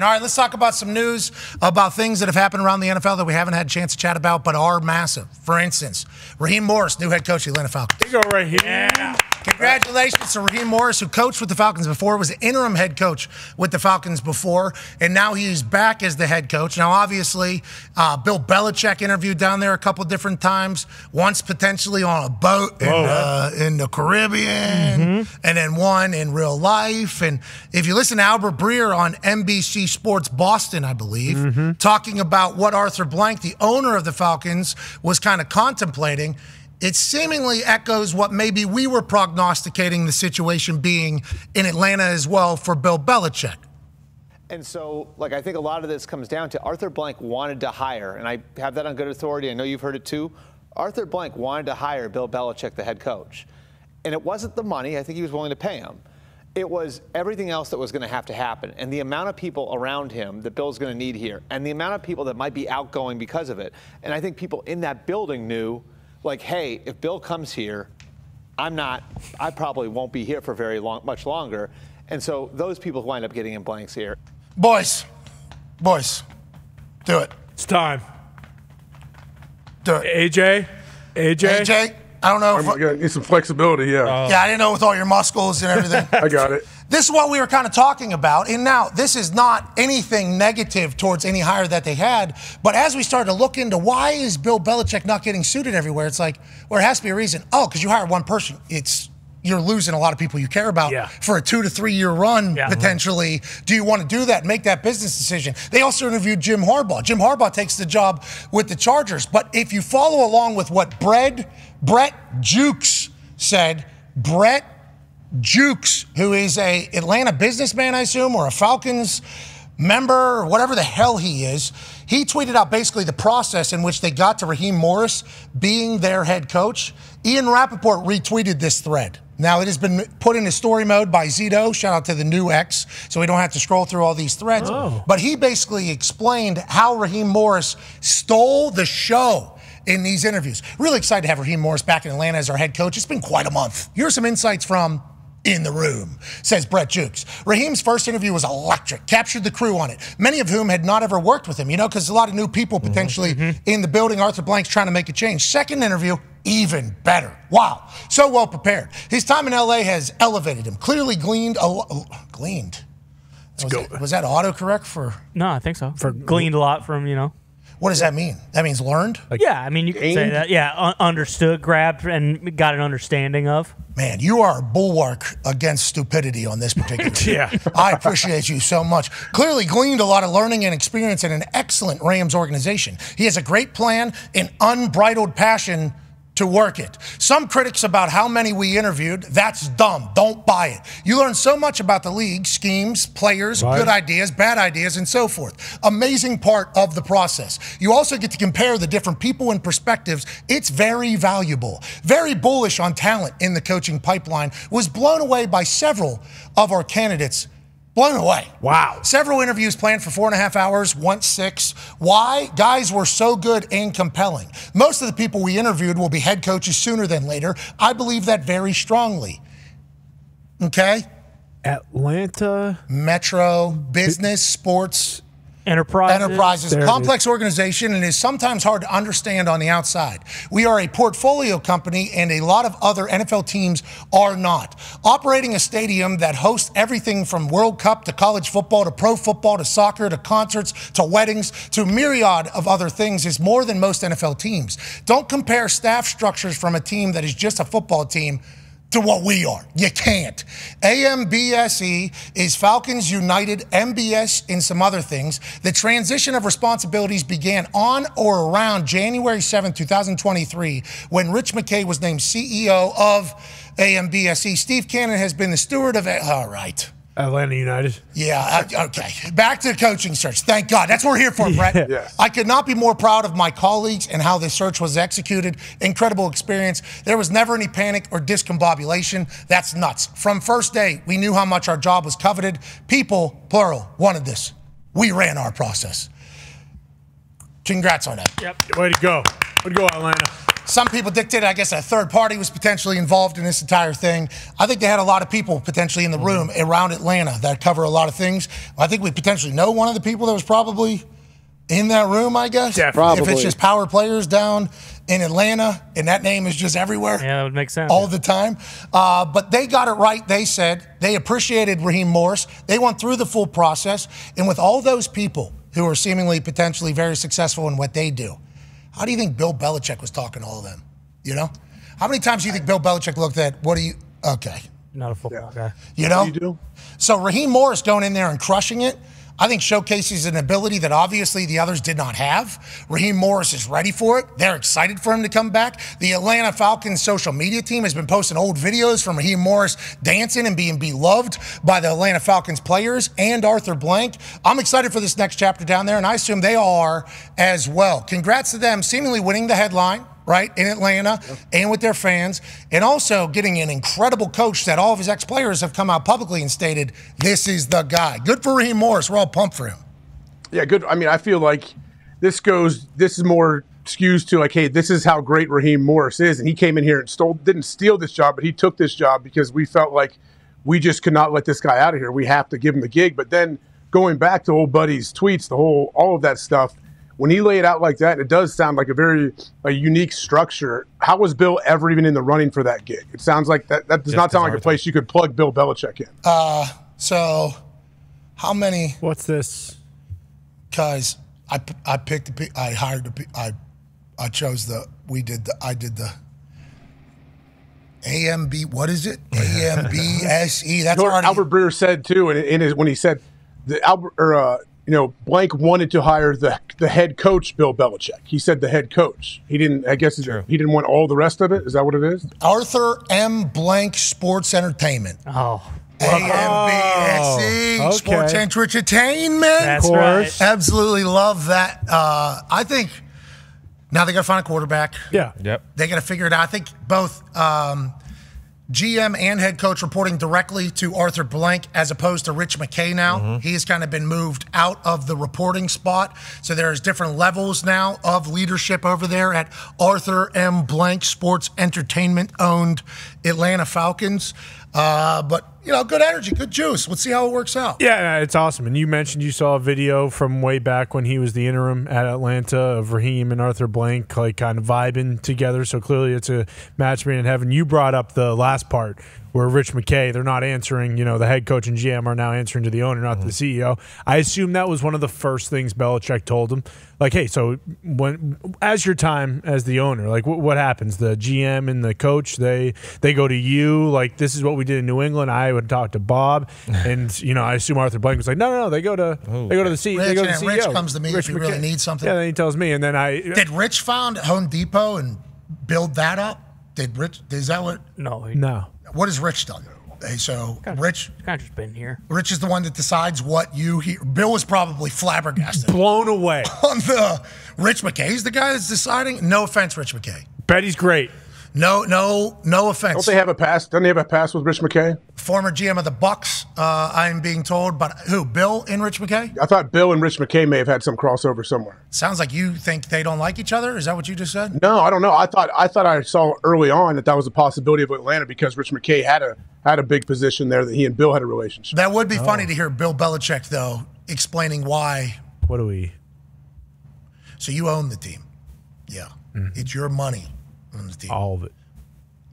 All right, let's talk about some news about things that have happened around the NFL that we haven't had a chance to chat about, but are massive. For instance, Raheem Morris, new head coach of the Atlanta Falcons. There you go, Raheem. Yeah. Congratulations to Raheem Morris, who coached with the Falcons before, was the interim head coach with the Falcons before, and now he's back as the head coach. Now, obviously, Bill Belichick interviewed down there a couple different times, once potentially on a boat in the Caribbean, and then one in real life. And if you listen to Albert Breer on NBC Sports Boston, I believe, talking about what Arthur Blank, the owner of the Falcons, was kind of contemplating, it seemingly echoes what maybe we were prognosticating the situation being in Atlanta as well for Bill Belichick. And so, I think a lot of this comes down to Arthur Blank wanted to hire, and I have that on good authority. I know you've heard it too. Arthur Blank wanted to hire Bill Belichick, the head coach. And it wasn't the money. I think he was willing to pay him. It was everything else that was going to have to happen, and the amount of people around him that Bill's going to need here, and the amount of people that might be outgoing because of it. And I think people in that building knew, hey, if Bill comes here, I probably won't be here for much longer. And so those people wind up getting in Blank's ear. Boys, do it. It's time. Do it. AJ? I don't know. I need some flexibility, yeah. Yeah, I didn't know with all your muscles and everything. I got it. This is what we were kind of talking about. And now, this is not anything negative towards any hire that they had. But as we started to look into why is Bill Belichick not getting suited everywhere, it's like, well, there has to be a reason. Oh, because you hire one person. You're losing a lot of people you care about for a 2 to 3 year run, potentially. Do you want to do that, make that business decision? They also interviewed Jim Harbaugh. Jim Harbaugh takes the job with the Chargers. But if you follow along with what Brett Jukes said, Brett Jukes, who is a Atlanta businessman, I assume, or a Falcons member, or whatever the hell he is, he tweeted out basically the process in which they got to Raheem Morris being their head coach. Ian Rappaport retweeted this thread. Now, it has been put into story mode by Zito. Shout out to the new X, so we don't have to scroll through all these threads. But he basically explained how Raheem Morris stole the show in these interviews. Really excited to have Raheem Morris back in Atlanta as our head coach. It's been quite a month. Here are some insights from In the Room, says Brett Jukes. Raheem's first interview was electric, captured the crew on it, many of whom had not ever worked with him, because a lot of new people potentially in the building. Arthur Blank's trying to make a change. Second interview, even better. Wow, so well prepared. His time in LA has elevated him, clearly gleaned. Was that autocorrect for? No, I think so. For gleaned a lot from, What does that mean? That means learned? Yeah, I mean, you could say that. Yeah, understood, grabbed, and got an understanding of. Man, you are a bulwark against stupidity on this particular I appreciate you so much. Clearly gleaned a lot of learning and experience in an excellent Rams organization. He has a great plan and unbridled passion to work it. Some critics about how many we interviewed, that's dumb. Don't buy it. You learn so much about the league, schemes, players, good ideas, bad ideas, and so forth. Amazing part of the process. You also get to compare the different people and perspectives. It's very valuable. Very bullish on talent in the coaching pipeline. Was blown away by several of our candidates. Blown away. Wow. Several interviews planned for 4.5 hours, once 6. Why? Guys were so good and compelling. Most of the people we interviewed will be head coaches sooner than later. I believe that very strongly. Okay? Atlanta. Metro, business, sports. Enterprises. Complex organization, and is sometimes hard to understand on the outside. We are a portfolio company, and a lot of other NFL teams are not. Operating a stadium that hosts everything from World Cup to college football to pro football to soccer to concerts to weddings to myriad of other things is more than most NFL teams. Don't compare staff structures from a team that is just a football team to what we are. You can't. AMBSE is Falcons United, MBS, and some other things. The transition of responsibilities began on or around January 7, 2023, when Rich McKay was named CEO of AMBSE. Steve Cannon has been the steward of it. All right. Atlanta United. Yeah, okay. Back to the coaching search. Thank God. That's what we're here for, Brett. Yes. I could not be more proud of my colleagues and how this search was executed. Incredible experience. There was never any panic or discombobulation. That's nuts. From first day, we knew how much our job was coveted. People, plural, wanted this. We ran our process. Congrats on that. Yep. Way to go. Way to go, Atlanta. some people dictated, I guess, a third party was potentially involved in this entire thing. I think they had a lot of people potentially in the room around Atlanta that cover a lot of things. I think we potentially know one of the people that was probably in that room, I guess. Definitely. If it's just power players down in Atlanta, and that name is just everywhere. Yeah, that would make sense. All the time. But they got it right. They said they appreciated Raheem Morris. They went through the full process. And with all those people who are seemingly potentially very successful in what they do, how do you think Bill Belichick was talking to all of them? You know? How many times do you think Bill Belichick looked at, okay. Not a football guy. You know? You do? So Raheem Morris going in there and crushing it, I think showcases an ability that obviously the others did not have. Raheem Morris is ready for it. They're excited for him to come back. The Atlanta Falcons social media team has been posting old videos from Raheem Morris dancing and being beloved by the Atlanta Falcons players and Arthur Blank. I'm excited for this next chapter down there, and I assume they are as well. Congrats to them seemingly winning the headline, right, in Atlanta and with their fans, and also getting an incredible coach that all of his ex-players have come out publicly and stated, this is the guy. Good for Raheem Morris. We're all pumped for him. Yeah, good. I mean, I feel like this is more skews to like, hey, this is how great Raheem Morris is. And he came in here and didn't steal this job, but he took this job because we felt like we just could not let this guy out of here. We have to give him the gig. But then going back to old buddy's tweets, all of that stuff, when he laid it out like that, it does sound like a unique structure. How was Bill ever even in the running for that gig? It sounds like that does not sound like a place you could plug Bill Belichick in. So how many? What's this? Because I did the AMB, what is it? AMBSE. That's already. Albert Breer said too, when he said Blank wanted to hire the head coach, Bill Belichick. He said the head coach. He didn't. I guess he didn't want all the rest of it. Is that what it is? Arthur M. Blank Sports Entertainment. Oh. AMBSE, okay. Sports Entertainment. That's right. Absolutely love that. I think now they got to find a quarterback. Yeah. Yep. They got to figure it out. I think both GM and head coach reporting directly to Arthur Blank as opposed to Rich McKay now. He has kind of been moved out of the reporting spot. So there's different levels now of leadership over there at Arthur M. Blank Sports Entertainment owned Atlanta Falcons. But, good energy, good juice. Let's see how it works out. Yeah, it's awesome. And you mentioned you saw a video from way back when he was the interim at Atlanta of Raheem and Arthur Blank like kind of vibing together. So clearly it's a match made in heaven. You brought up the last part where Rich McKay, they're not answering, the head coach and GM are now answering to the owner, not the CEO. I assume that was one of the first things Belichick told him. Like, hey, so as your time as the owner, like what happens? The GM and the coach, they go to you, like this is what we did in New England. I would talk to Bob, and I assume Arthur Blank was like, no, they go to the CEO. Rich, they go to the CEO. Rich comes to me Rich if he really needs something. Yeah, then he tells me, and then Did Rich found Home Depot and build that up? Is that what? No. What has Rich done? Hey, so Rich Kind of just been here. Rich is the one that decides what you hear. Bill was probably flabbergasted. Blown away. On the Rich McKay's the guy that's deciding. No offense, Rich McKay. Betty's great. No offense. Don't they have a pass? Doesn't he have a pass with Rich McKay? Former GM of the Bucks, I'm being told. But who? Bill and Rich McKay? I thought Bill and Rich McKay may have had some crossover somewhere. Sounds like you think they don't like each other. Is that what you just said? No, I don't know. I thought I saw early on that was a possibility of Atlanta because Rich McKay had a big position there that he and Bill had a relationship. That would be funny to hear Bill Belichick though explaining why. What do we? So you own the team. Yeah, It's your money on the team. All of it.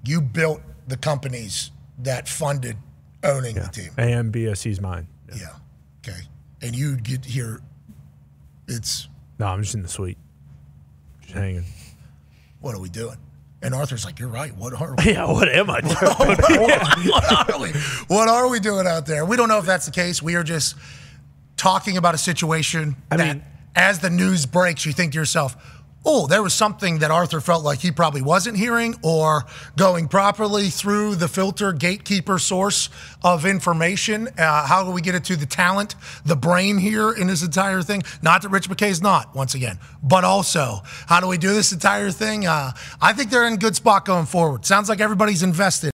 You built the companies that funded owning the team. AMBSE's mine. Yeah. Okay. And you get here. No, I'm just in the suite. Just hanging. What are we doing? And Arthur's like, you're right. What are we? Yeah, what am I doing? What are we doing out there? We don't know if that's the case. We are just talking about a situation as the news breaks, you think to yourself, oh, there was something that Arthur felt like he probably wasn't hearing or going properly through the filter, gatekeeper source of information. How do we get it to the talent, the brain here in this entire thing? Not that Rich McKay's not, once again, but also how do we do this entire thing? I think they're in a good spot going forward. Sounds like everybody's invested.